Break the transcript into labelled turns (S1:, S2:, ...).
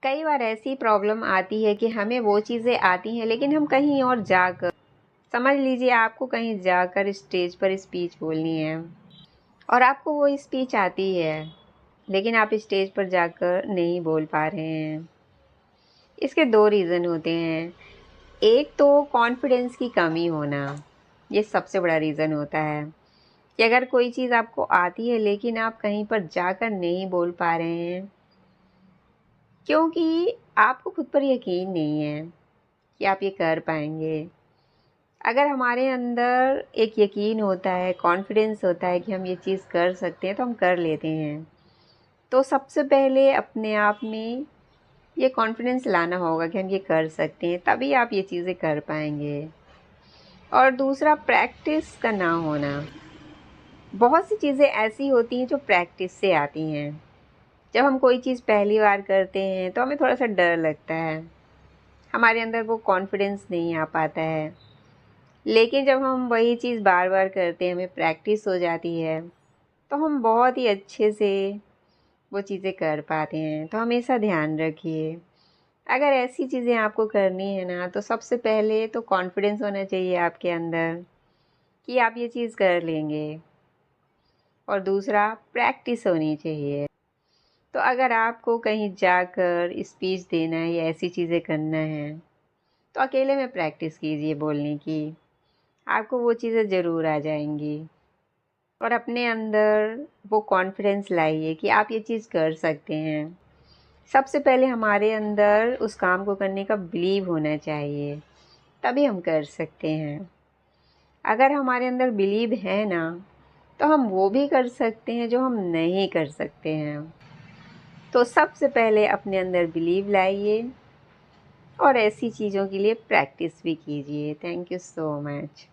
S1: कई बार ऐसी प्रॉब्लम आती है कि हमें वो चीज़ें आती हैं लेकिन हम कहीं और जाकर, समझ लीजिए आपको कहीं जाकर स्टेज पर स्पीच बोलनी है और आपको वो स्पीच आती है लेकिन आप स्टेज पर जाकर नहीं बोल पा रहे हैं। इसके दो रीज़न होते हैं। एक तो कॉन्फिडेंस की कमी होना, ये सबसे बड़ा रीज़न होता है कि अगर कोई चीज़ आपको आती है लेकिन आप कहीं पर जाकर नहीं बोल पा रहे हैं क्योंकि आपको खुद पर यकीन नहीं है कि आप ये कर पाएंगे। अगर हमारे अंदर एक यकीन होता है, कॉन्फिडेंस होता है कि हम ये चीज़ कर सकते हैं तो हम कर लेते हैं। तो सबसे पहले अपने आप में ये कॉन्फिडेंस लाना होगा कि हम ये कर सकते हैं, तभी आप ये चीज़ें कर पाएंगे। और दूसरा प्रैक्टिस का ना होना। बहुत सी चीज़ें ऐसी होती हैं जो प्रैक्टिस से आती हैं। जब हम कोई चीज़ पहली बार करते हैं तो हमें थोड़ा सा डर लगता है, हमारे अंदर वो कॉन्फिडेंस नहीं आ पाता है। लेकिन जब हम वही चीज़ बार बार करते हैं, हमें प्रैक्टिस हो जाती है, तो हम बहुत ही अच्छे से वो चीज़ें कर पाते हैं। तो हमेशा ध्यान रखिए, अगर ऐसी चीज़ें आपको करनी है ना, तो सबसे पहले तो कॉन्फिडेंस होना चाहिए आपके अंदर कि आप ये चीज़ कर लेंगे, और दूसरा प्रैक्टिस होनी चाहिए। तो अगर आपको कहीं जाकर स्पीच देना है या ऐसी चीज़ें करना है तो अकेले में प्रैक्टिस कीजिए बोलने की, आपको वो चीज़ें ज़रूर आ जाएंगी। और अपने अंदर वो कॉन्फिडेंस लाइए कि आप ये चीज़ कर सकते हैं। सबसे पहले हमारे अंदर उस काम को करने का बिलीव होना चाहिए, तभी हम कर सकते हैं। अगर हमारे अंदर बिलीव है ना, तो हम वो भी कर सकते हैं जो हम नहीं कर सकते हैं। तो सबसे पहले अपने अंदर बिलीव लाइए और ऐसी चीज़ों के लिए प्रैक्टिस भी कीजिए। Thank you so much.